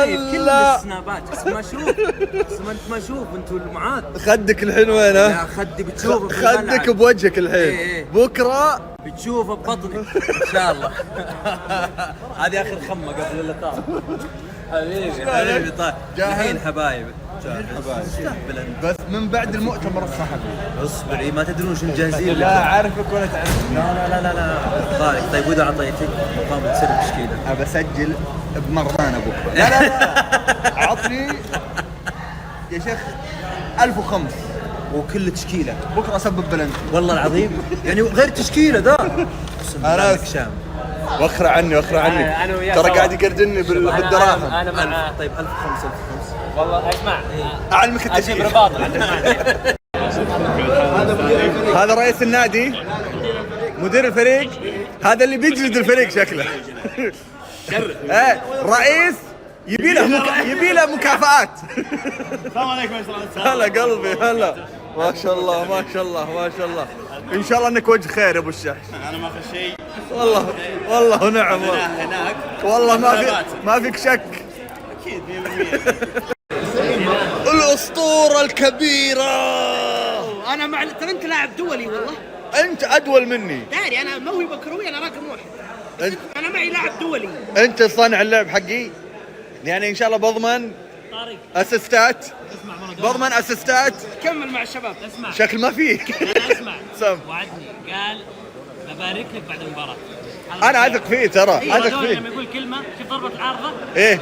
شايف كل السنابات بس ما اشوف، بس ما انت ما اشوف انتوا معاد. خدك الحين وين؟ لا خدي بتشوفه في خدك بوجهك الحين. إيه. بكره بتشوفه ببطنك ان شاء الله. هذه اخر خمه قبل اللقاء. حبيبي حبيبي طيب الحين حبايب استهبل انت. بس من بعد المؤتمر الصحفي اصبري ما تدرون شنو جاهزين لك. لا اعرفك ولا تعرفني. طارق طيب واذا اعطيتك مقام تسر تشكيله؟ ابى اسجل بمرانه بكره. لا عطني يا شيخ 1005 وكل تشكيله بكره اسبب بلنتي والله العظيم. يعني غير تشكيله ذا انا شام. وخر عني ترى قاعد يقردني بالدراهم. انا مع طيب 1005 والله اسمع اعلمك اجيب التشكيل. رباط. هذا رئيس النادي مدير الفريق، هذا اللي بيجلد الفريق شكله. ايه رئيس يبي له مكافآت. السلام عليكم يا سلام. هلا قلبي هلا. ما شاء الله ما شاء الله ما شاء الله. ان شاء الله انك وجه خير يا ابو الشحش. انا ما في شيء والله ونعم هناك والله ما فيك شك. اكيد 100%. الاسطوره الكبيره. انا مع ترى انت لاعب دولي والله. انت ادول مني. داري انا موهبه كرويه انا رقم واحد. أنت- انا معي لاعب دولي. انت صانع اللعب حقي، يعني ان شاء الله بضمن طارق اسيستات. اسمع مرة بضمن اسيستات. كمل مع الشباب. اسمع شكل ما فيك. انا اسمع سم. وعدني قال ببارك لك بعد المباراة. انا اثق فيه ترى اثق لما فيه. يقول كلمة شوف ضربة العارضة ايه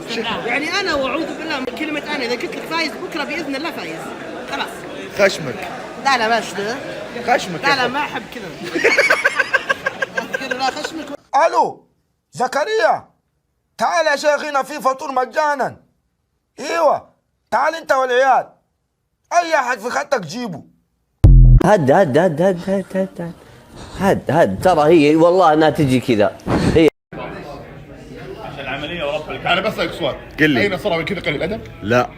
استناها. يعني انا واعوذ بالله من كلمه انا اذا قلت لك فايز بكره باذن الله فايز. خلاص. خشمك لا لا بس خشمك لا يا لا أخو. ما احب كذا. أذكر لا خشمك. الو زكريا، تعال يا شيخ هنا في فطور مجانا. ايوه تعال انت والعيال، اي احد في خطك جيبه. هد ترى هي والله انها تجي كذا هي. عشان العمليه وربك انا بسالك سؤال. قل لي. اين صار كذا قليل الادب؟ لا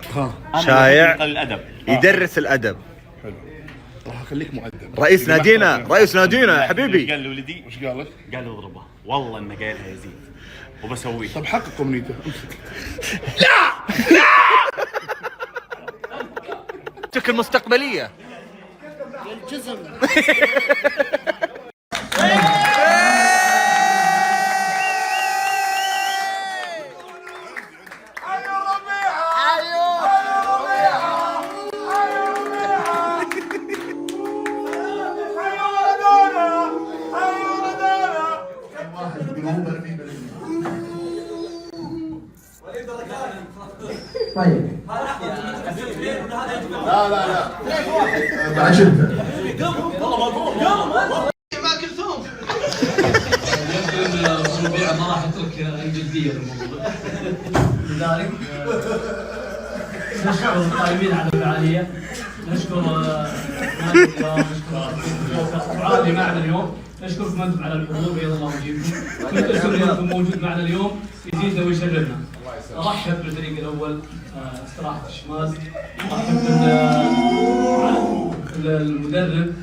شايع قليل الادب يدرس الادب. راح اخليك مؤدب. رئيس نادينا يا حبيبي. قال لولدي وش قال لك؟ قال له اضربه والله انه قايلها يزيد وبسويه. طب حقق امنيته. تك المستقبليه. الجزم. طيب لا بعد شدة ما كلثوم. الربيع ما راح يترك اي جديه في الموضوع. لذلك نشكر القائمين على الفعاليه، نشكر نادي الكرام، نشكر عادي معنا اليوم، نشكركم انتم على الحضور بيض الله وجهكم. كل اسم انكم موجود معنا اليوم يزيدنا ويشرفنا. ارحب بالفريق الاول استراحه الشمال، ارحب بالمدرب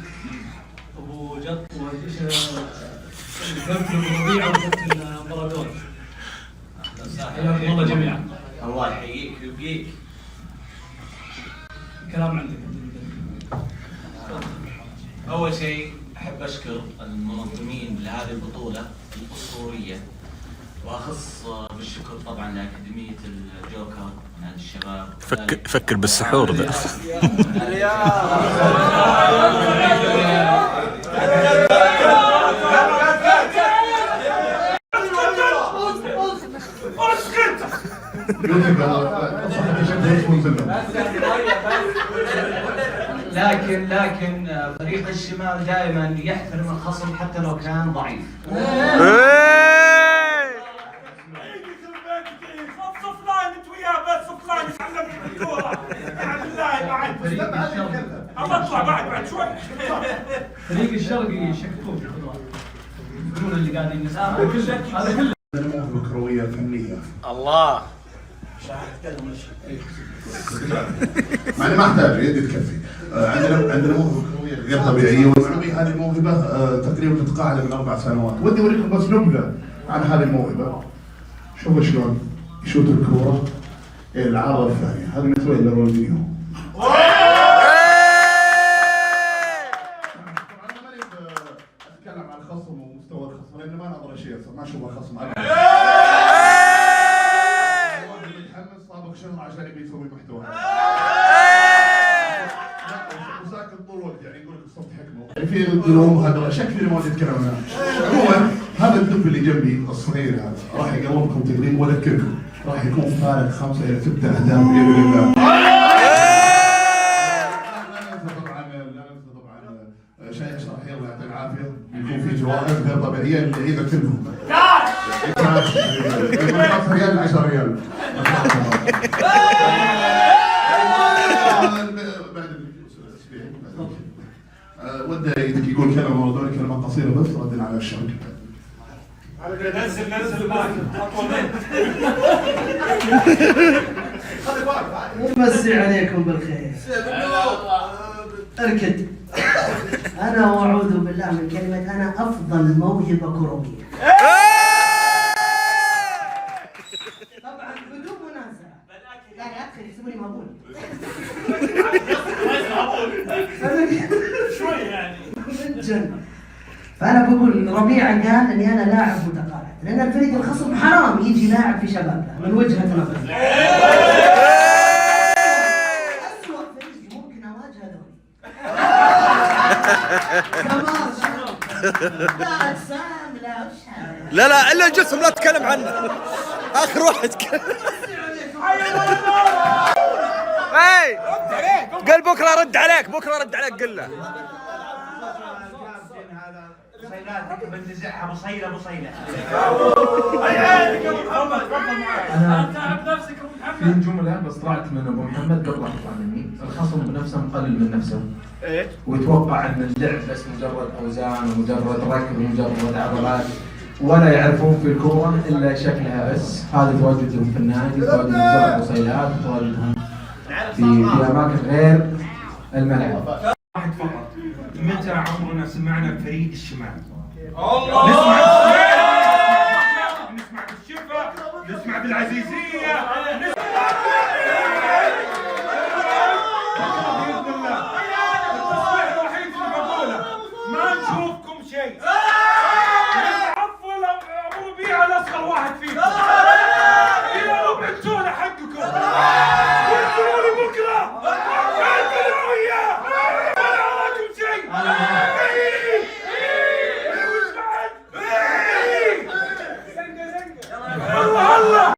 ابو جط كابتن ربيع وكابتن مارادونا. حياكم الله جميعا. الله يحييك ويبقيك. كلام عندك. اول شيء احب اشكر المنظمين لهذه البطوله الاسطوريه، واخص بالشكر طبعا لاكاديميه الجوكر نادي الشباب. فكر بالسحور ذا. لكن فريق الشمال دائما يحترم الخصم حتى لو كان ضعيف. فريق الشرقي شكتوه في الخضار يقولون اللي قاعدين هذا كله موهبة كروية فنية. الله مع ما احتاج يدي تكفي. عندنا موهبة كروية غير طبيعية، والمعلومية هذه الموهبة تقريبا متقاعدة من 4 سنوات. ودي اوريكم بس نبذة عن هذه الموهبة. شوفوا شلون يشوت الكوره الى العارضه الثانيه. هذا مثل لرونالدينيو. طبعا انا ماني اتكلم عن الخصم ومستوى الخصم لان ما نظر شيء ما اشوفه خصم. واحد متحمس صابغ شهر عشان يبي يسوي محتوى. وساكت طول الوقت يعني يقول لك صوت حكمه. يعني في الدلوم هذا شكل ما يتكلم عنه. عموما هذا الدب اللي جنبي الصغير هذا راح يقومكم تدريب واذكركم راح يكون فارق 5 إلى 6 أهداف باذن الله. شيء اشرح يلا يعطيه العافيه يكون في جوائز غير طبيعيه للعيبه كلهم. كاش ريال 10 ريال. وده يقول كلمه موضوع كلمه قصيره بس ردا على الشركه. نزل المايك مسي عليكم بالخير. اركد. انا واعوذ بالله من كلمه انا افضل موهبه كرويه. طبعا بدون منازعه. لا ادخل يحسبوني مهبول. شوي يعني من جد. فانا بقول ربيعه قال اني انا لاعب متقاعد لان الفريق الخصم حرام يجي لاعب في شبابه من وجهه نظري. اسوء فريق ممكن اواجهه دوري. لا اجسام لا وش لا الا الجسم لا تتكلم عنه. اخر واحد اي قال بكره رد عليك قل له. بصيلاتك بنزعها بصيله انا تعب نفسك ابو محمد. في جمله بس طلعت من ابو محمد قبل ما تطلع مني. الخصم بنفسه مقلل من نفسه ويتوقع ان اللعب بس مجرد اوزان ومجرد ركض ومجرد عضلات ولا يعرفون في الكوره الا شكلها بس. هذا تواجدهم في النادي، تواجدهم زرع بصيلات، تواجدهم في اماكن غير الملعب. واحد فقط. متى عمرنا سمعنا فريق الشمال؟ الله نسمع بالشفا، نسمع بالعزيزيه، التصريح الوحيد اللي بقوله ما نشوفكم شيء. نعفوا ابو ربيعه الاصغر واحد فيكم. يا رب انتونا حقكم. وانتوا لي بكره. انتوا وياه. ما اراكم شيء. الله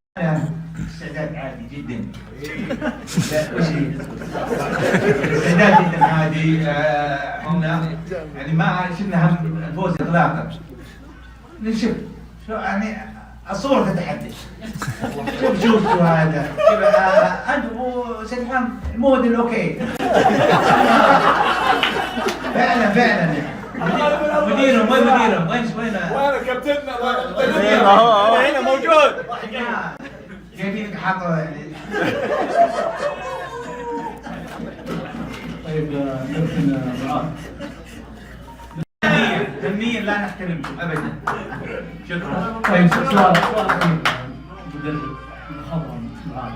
استعداد عادي جدا. استعداد جدا عادي. احنا يعني ما شفنا هم الفوز اطلاقا. نشوف شو يعني الصور تتحدث. شوف هذا انت ابو سلمان المود الاوكي. فعلا يعني مديرهم وين كابتننا هنا موجود. جايبينك حاطه يعني. طيب كابتن معاذ. فنيا لا نحترمكم ابدا. شكرا. طيب سؤال اخير مدرب مخضرم معاذ.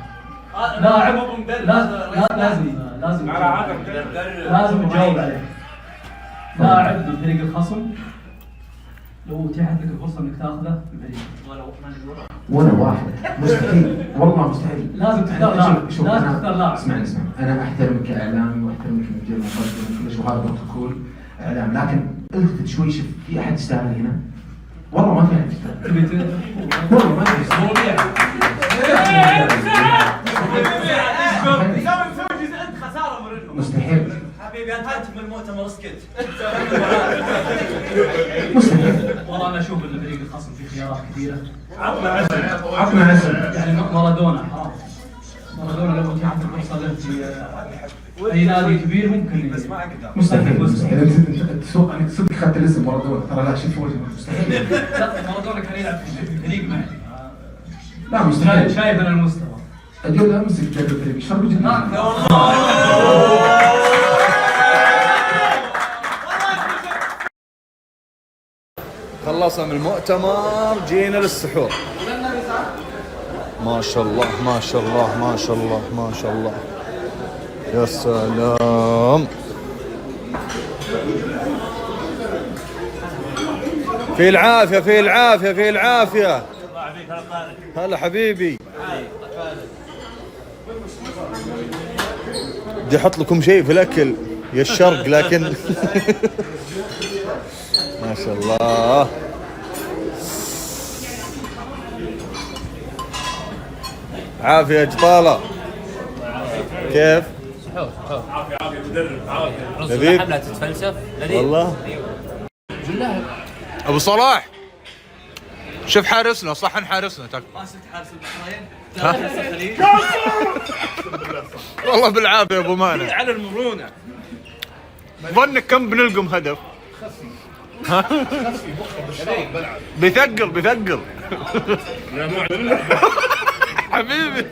لاعب لازم تجاوب عليه. لاعب من فريق الخصم لو اتيحت لك الفرصه انك تاخذه في الفريق ولا واحد مستحيل والله مستحيل. لازم تختار لاعب. لازم تختار لاعب. اسمعني انا احترمك كاعلامي واحترمك كمدير مقدم وكل شيء وهذا بروتوكول اعلام لكن التفت شوي شوف في احد يستاهل هنا؟ والله ما في احد يستاهل. والله ما في انت خساره مرنهم. مستحيل. حبيبي انت من المؤتمر اسكت. مستحيل. والله انا اشوف ان فريق الخصم في خيارات كثيره. عطنا اسم. يعني مارادونا حرام. مارادونا لو اتيحت الفرصه له في اي نادي كبير ممكن بس ما اقدر. مستحيل. تسوق انك صدق اخذت الاسم مارادونا ترى لا شوف وجهه مستحيل. لا مارادونا كان يلعب في فريق معي. لا مستحيل. شايف انا المستوى. اجل امسك جاب الفريق ايش فرق جدا؟ خلصنا من المؤتمر جينا للسحور. ما شاء الله ما شاء الله ما شاء الله ما شاء الله. يا سلام. في العافية في العافية في العافية. هلا حبيبي. بدي احط لكم شيء في الاكل يا الشرق لكن ما شاء الله. عافية يا جطالة. كيف؟ عافية عافية مدرب عافية. لذيذ حملة تتفلسف لذيذ والله. ابو صلاح شوف حارسنا صحن حارسنا ما شفت حارس البحرين؟ والله بالعافية يا ابو مانع. على المرونة. ظنك كم بنلقم هدف؟ بيثقل بيثقل حبيبي.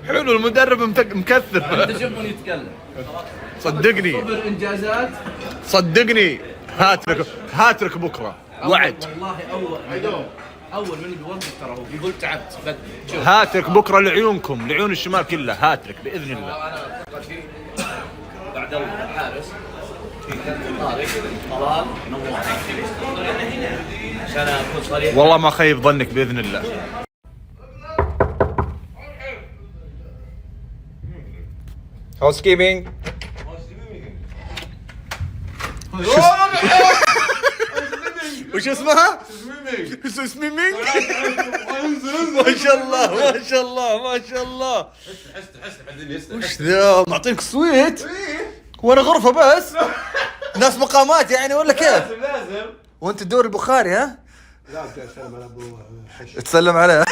حلو المدرب مكثر. انت شوفون يتكلم. صدقني صبر انجازات. صدقني هاترك بكره وعد. والله اول من بيوقف ترى هو بيقول تعبت. هاترك بكره لعيونكم لعيون الشمال كلها هاترك باذن الله. بعد الحارس في طارق طلال نوار عشان اكون صريح. والله ما خيب ظنك باذن الله. housekeeping. وش اسمها؟ سويمينج. ما شاء الله ما شاء الله ما شاء الله. وش ذا معطينك سويت وانا غرفة بس ناس مقامات يعني ولا كيف؟ لازم. وانت الدور البخاري ها؟ لا تسلم على ابو حش. تسلم عليه.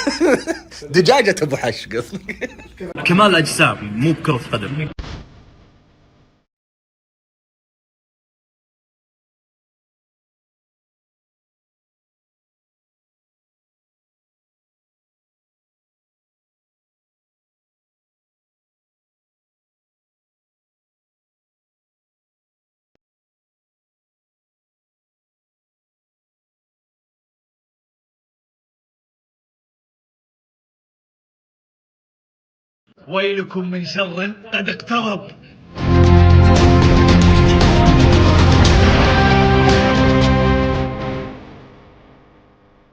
دجاجة ابو حش قصدك. كمال اجسام مو بكرة قدم. ويلكم من شر قد اقترب.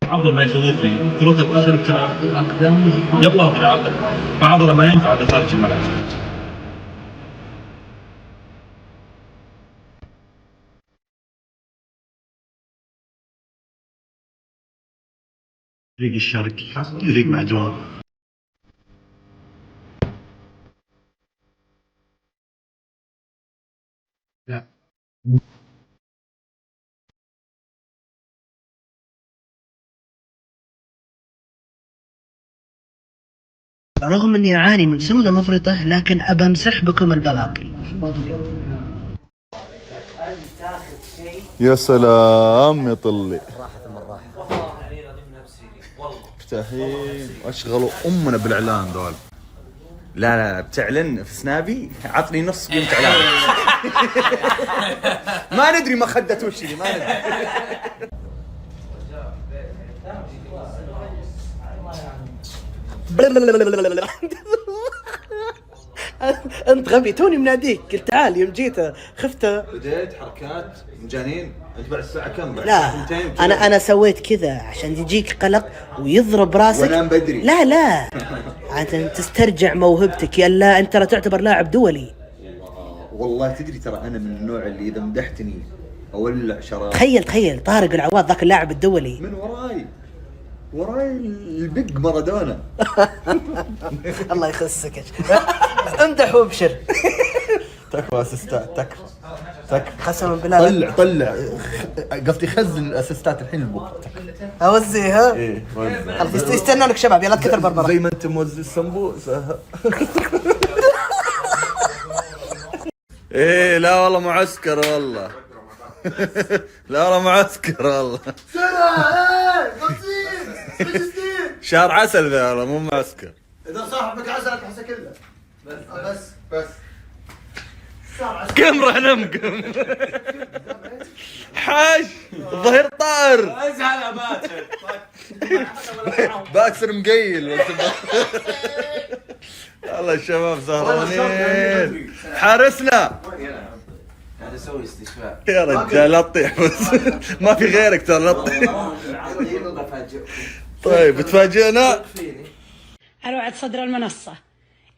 عضل ما يخوفني كرة القدم الأقدام يلا في العضل فعضلة ما ينفع خارج الملعب. فريق الشرقي فريق معدوم. لا رغم اني اعاني من سمنة مفرطة لكن ابى امسح بكم البواقي. يا سلام يا طلي. راحة من راحة. مفتاحين واشغلوا امنا بالاعلان ذول. لا لا بتعلن في سنابي عطني نص قيمة اعلان. ما ندري ما خدت وش اللي ما ندري. انت غبي توني مناديك قلت تعال يوم جيت خفت. بديت حركات مجانين. انت بعد الساعة كم؟ بعد لا ساعتين انا سويت كذا عشان يجيك قلق ويضرب راسك وانام بدري. لا عشان تسترجع موهبتك. يلا انت ترى تعتبر لاعب دولي. والله تدري ترى انا من النوع اللي اذا مدحتني اولع شراب. تخيل طارق العواد ذاك اللاعب الدولي من وراي البيج مارادونا. الله يخسك. امدح وابشر. تكفى اسيستات تكفى قسما بالله طلع قصدي خزن الاسيستات الحين لبكره. اوزيها. ايه وزع. خلاص يستنى لك شباب يلا تكثر بربره زي ما انت موزي السمبوسه. ايه لا والله معسكر والله. لا والله معسكر والله. شهر عسل ذا والله مو معسكر. اذا صاحبك عسل تحسه كله. بس قم روح نم قم. حاج الظهير طار. ازعل باكر. باكر مقيل. والله الشباب سهرانين. حارسنا قاعد اسوي استشفاء يا رجال لا تطيح بس. ما في غيرك ترى لا تطيح. طيب تفاجئنا. انا وعد صدر المنصه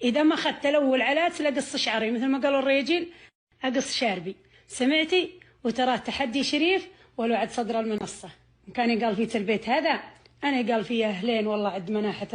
اذا ما اخذت الاول علاج لاقص شعري مثل ما قالوا الرجال اقص شاربي. سمعتي؟ وترى تحدي شريف ولو عد صدر المنصه. كان قال في البيت هذا انا قال فيه اهلين والله عد مناحه